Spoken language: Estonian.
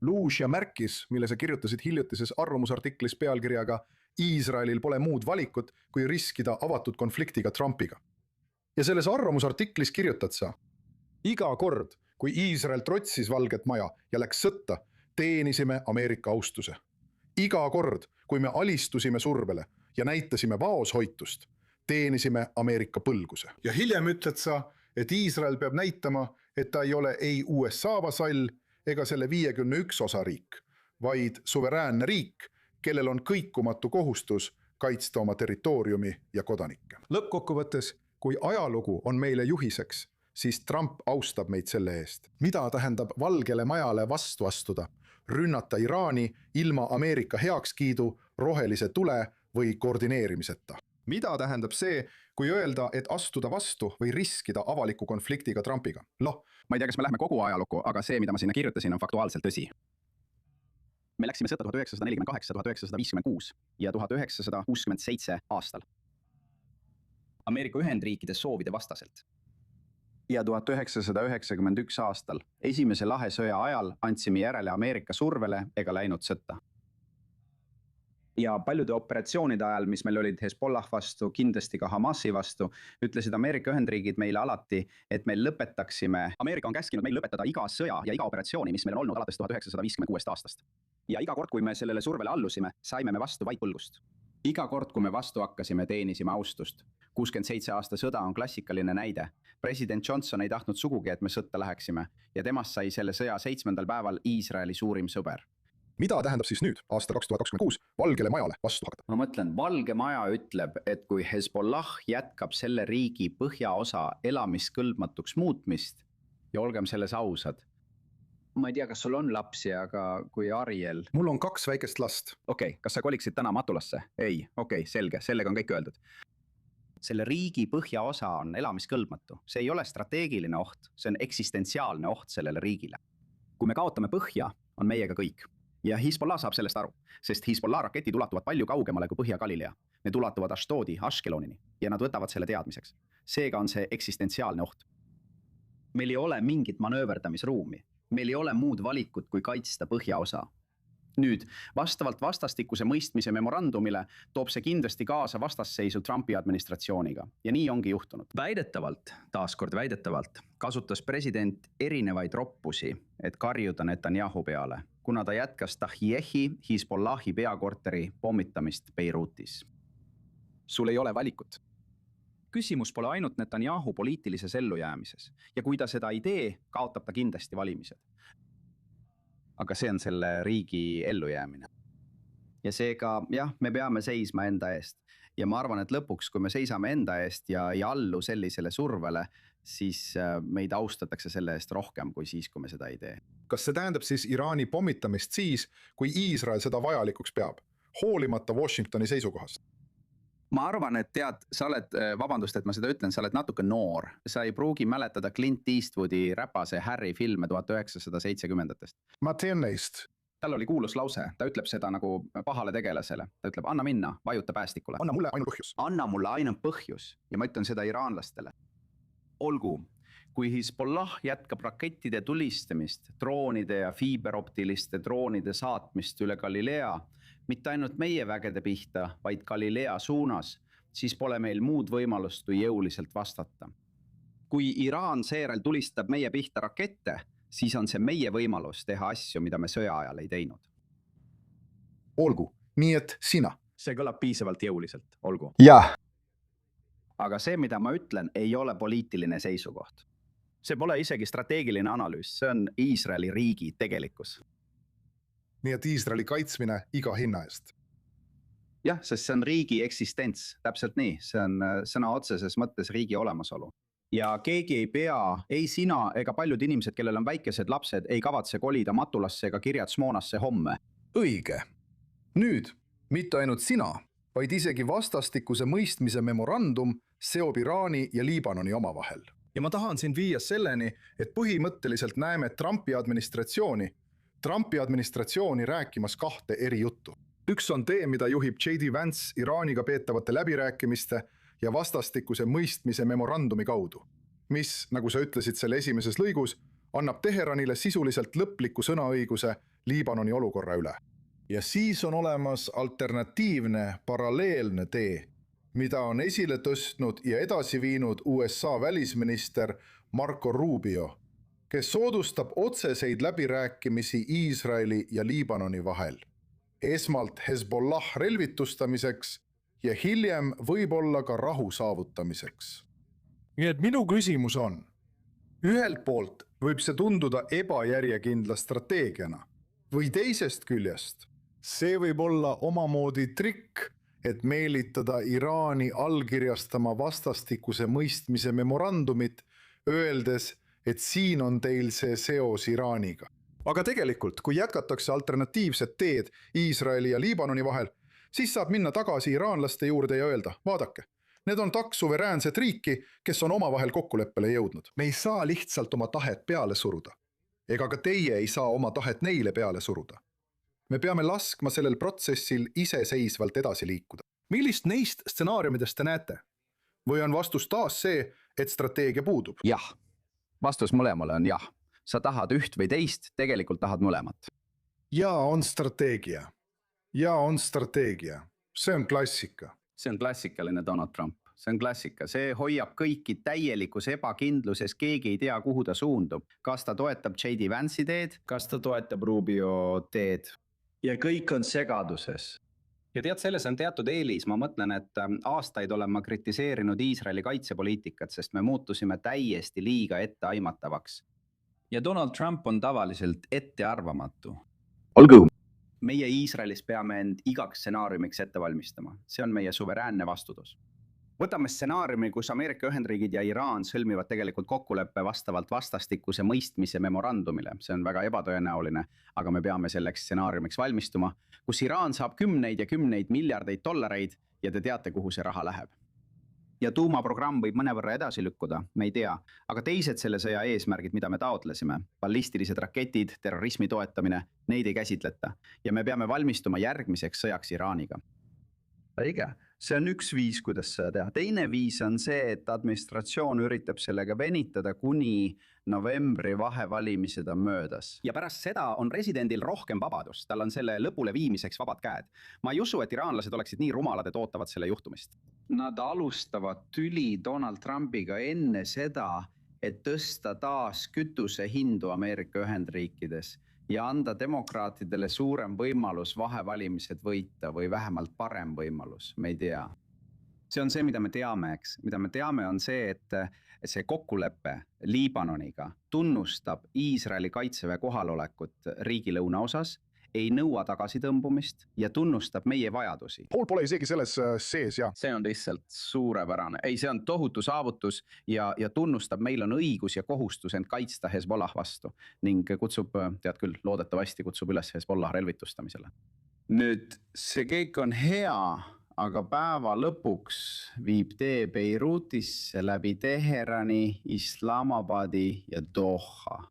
Luusia märkis, mille sa kirjutasid hiljutises arvamusartiklis pealkirjaga Iisraelil pole muud valikut, kui riskida avatud konfliktiga Trumpiga. Ja selles arvamusartiklis kirjutad sa: iga kord, kui Iisrael trotsis Valget Maja ja läks sõtta, teenisime Ameerika austuse. Iga kord, kui me alistusime survele ja näitasime vaoshoitust, teenisime Ameerika põlguse. Ja hiljem ütled sa, et Iisrael peab näitama, et ta ei ole ei USA vasall ega selle 51 osariik, vaid suveräänne riik, kellel on kõikumatu kohustus kaitsta oma territooriumi ja kodanikke. Lõppkokkuvõttes, kui ajalugu on meile juhiseks, siis Trump austab meid selle eest. Mida tähendab Valgele Majale vastu astuda? Rünnata Iraani ilma Ameerika heakskiidu, rohelise tule või koordineerimiseta? Mida tähendab see, kui öelda, et astuda vastu või riskida avaliku konfliktiga Trumpiga? Ma ei tea, kas me lähme kogu ajalukku, aga see, mida ma sinna kirjutasin, on faktuaalselt tõsi. Me läksime sõtta 1948, 1956 ja 1967 aastal. Ameerika Ühendriikide soovide vastaselt. Ja 1991 aastal, esimese lahe sõja ajal, andsime järele Ameerika survele ega läinud sõtta. Ja paljude operatsioonide ajal, mis meil olid Hezbollah vastu, kindlasti ka Hamasi vastu, ütlesid Ameerika Ühendriigid meile alati, et me lõpetaksime. Ameerika on käskinud meil lõpetada iga sõja ja iga operatsiooni, mis meil on olnud alates 1956 aastast. Ja iga kord, kui me sellele survele allusime, saime me vastu vaid põlgust. Iga kord, kui me vastu hakkasime, teenisime austust. 67 aasta sõda on klassikaline näide. President Johnson ei tahtnud sugugi, et me sõtta läheksime ja temast sai selle sõja 7. päeval Iisraeli suurim sõber. Mida tähendab siis nüüd, aasta 2026, Valgele Majale vastu hakata? Ma mõtlen, Valge Maja ütleb, et kui Hezbollah jätkab selle riigi põhjaosa elamiskõlbmatuks muutmist, ja olgem selles ausad, ma ei tea, kas sul on lapsi, aga kui Ariel... Mul on 2 väikest last. Okei, kas sa koliksid täna Matulasse? Ei, okei, selge, sellega on kõik öeldud. Selle riigi põhjaosa on elamiskõlbmatu. See ei ole strateegiline oht, see on eksistentsiaalne oht sellele riigile. Kui me kaotame põhja, on meiega kõik. Ja Hezbollah saab sellest aru, sest Hezbollah raketid ulatuvad palju kaugemale kui Põhja-Galilea. Need ulatuvad Ashdodi, Ashkelonini ja nad võtavad selle teadmiseks. Seega on see eksistentsiaalne oht. Meil ei ole mingit manööverdamisruumi. Meil ei ole muud valikut, kui kaitsta põhjaosa. Nüüd, vastavalt vastastikuse mõistmise memorandumile toob see kindlasti kaasa vastasseisu Trumpi administratsiooniga. Ja nii ongi juhtunud. Väidetavalt, taaskord väidetavalt, kasutas president erinevaid roppusi, et karjuda Netanyahu peale, kuna ta jätkas Tahiehi Hezbollahi peakorteri pommitamist Beirutis. Sul ei ole valikut. Küsimus pole ainult Netanyahu poliitilises ellujäämises ja kui ta seda ei tee, kaotab ta kindlasti valimised. Aga see on selle riigi ellujäämine. Ja seega, jah, me peame seisma enda eest. Ja ma arvan, et lõpuks, kui me seisame enda eest ja ei allu sellisele survele, siis meid austatakse selle eest rohkem kui siis, kui me seda ei tee. Kas see tähendab siis Iraani pommitamist siis, kui Iisrael seda vajalikuks peab, hoolimata Washingtoni seisukohast? Ma arvan, et tead, sa oled, vabandust, et ma seda ütlen, sa oled natuke noor. Sa ei pruugi mäletada Clint Eastwoodi räpase Harry filme 1970-ndest. Ma teen neist. Tal oli kuulus lause, ta ütleb seda nagu pahale tegelasele. Ta ütleb, anna minna, vajuta päästikule. Anna mulle ainult põhjus. Anna mulle ainult põhjus. Ja ma ütlen seda iraanlastele. Olgu, kui Hezbollah jätkab rakettide tulistamist, droonide ja fiiberoptiliste droonide saatmist üle Galilea, mitte ainult meie vägede pihta, vaid Galilea suunas, siis pole meil muud võimalust kui jõuliselt vastata. Kui Iraan seejärel tulistab meie pihta rakette, siis on see meie võimalus teha asju, mida me sõja ajal ei teinud. Olgu, nii et sina. See kõlab piisavalt jõuliselt, olgu. Jah. Aga see, mida ma ütlen, ei ole poliitiline seisukoht. See pole isegi strateegiline analüüs, see on Iisraeli riigi tegelikkus. Nii et Iisraeli kaitsmine iga hinna eest. Jah, sest see on riigi eksistents, täpselt nii. See on sõna otseses mõttes riigi olemasolu. Ja keegi ei pea, ei sina ega paljud inimesed, kellel on väikesed lapsed, ei kavatse kolida Matulasse ega Kirjats-Moonasse homme. Õige. Nüüd, mitte ainult sina, vaid isegi vastastikuse mõistmise memorandum seob Iraani ja Liibanoni omavahel. Ja ma tahan siin viia selleni, et põhimõtteliselt näeme Trumpi administratsiooni rääkimas 2 eri juttu. Üks on tee, mida juhib J.D. Vance Iraaniga peetavate läbirääkimiste ja vastastikuse mõistmise memorandumi kaudu, mis, nagu sa ütlesid selle esimeses lõigus, annab Teheranile sisuliselt lõpliku sõnaõiguse Liibanoni olukorra üle. Ja siis on olemas alternatiivne paralleelne tee, mida on esile tõstnud ja edasi viinud USA välisminister Marco Rubio, kes soodustab otseseid läbirääkimisi Iisraeli ja Liibanoni vahel. Esmalt Hezbollah relvitustamiseks ja hiljem võib-olla ka rahu saavutamiseks. Nii et minu küsimus on, ühelt poolt võib see tunduda ebajärjekindla strateegiana või teisest küljest see võib olla omamoodi trikk, et meelitada Iraani allkirjastama vastastikuse mõistmise memorandumit, öeldes, et siin on teil see seos Iraaniga. Aga tegelikult, kui jätkatakse alternatiivset teed Iisraeli ja Liibanoni vahel, siis saab minna tagasi iraanlaste juurde ja öelda, vaadake, need on 2 suveräänset riiki, kes on omavahel kokkuleppele jõudnud. Me ei saa lihtsalt oma tahet peale suruda. Ega ka teie ei saa oma tahet neile peale suruda. Me peame laskma sellel protsessil iseseisvalt edasi liikuda. Millist neist stsenaariumidest te näete? Või on vastus taas see, et strateegia puudub? Jah, vastus mõlemale on jah. Sa tahad üht või teist, tegelikult tahad mõlemat. Ja on strateegia. Ja on strateegia. See on klassika. See on klassikaline Donald Trump. See on klassika. See hoiab kõiki täielikus ebakindluses, keegi ei tea, kuhu ta suundub. Kas ta toetab J.D. Vance'i teed, kas ta toetab Rubio teed. Ja kõik on segaduses. Ja tead, selles on teatud eelis. Ma mõtlen, et aastaid olen ma kritiseerinud Iisraeli kaitsepoliitikat, sest me muutusime täiesti liiga etteaimatavaks. Ja Donald Trump on tavaliselt ettearvamatu. Olgu. Meie Iisraelis peame end igaks stsenaariumiks ette valmistama. See on meie suveräänne vastutus. Võtame stsenaariumi, kus Ameerika Ühendriigid ja Iraan sõlmivad tegelikult kokkuleppe vastavalt vastastikuse mõistmise memorandumile. See on väga ebatõenäoline, aga me peame selleks stsenaariumiks valmistuma, kus Iraan saab 10 ja 10 miljardeid dollareid ja te teate, kuhu see raha läheb. Ja tuumaprogramm võib mõnevõrra edasi lükkuda, me ei tea, aga teised selle sõja eesmärgid, mida me taotlesime, ballistilised raketid, terrorismi toetamine, neid ei käsitleta ja me peame valmistuma järgmiseks sõjaks Iraaniga. Õige, see on üks viis, kuidas seda teha. Teine viis on see, et administratsioon üritab sellega venitada, kuni novembri vahevalimised on möödas. Ja pärast seda on residendil rohkem vabadust, tal on selle lõpule viimiseks vabad käed. Ma ei usu, et iraanlased oleksid nii rumalad, et ootavad selle juhtumist. Nad alustavad tüli Donald Trumpiga enne seda, et tõsta taas kütuse hindu Ameerika Ühendriikides ja anda demokraatidele suurem võimalus vahevalimised võita või vähemalt parem võimalus, me ei tea. See on see, mida me teame, eks. Mida me teame on see, et see kokkulepe Liibanoniga tunnustab Iisraeli kaitseväe kohalolekut riigi lõunaosas, ei nõua tagasitõmbumist ja tunnustab meie vajadusi. Pool pole isegi selles sees, ja. See on lihtsalt suurepärane. Ei, see on tohutu saavutus ja tunnustab, meil on õigus ja kohustus end kaitsta Hezbollah vastu ning kutsub, tead küll, loodetavasti kutsub üles Hezbollah relvitustamisele. Nüüd, see kõik on hea, aga päeva lõpuks viib tee Beirutisse läbi Teherani, Islamabadi ja Doha.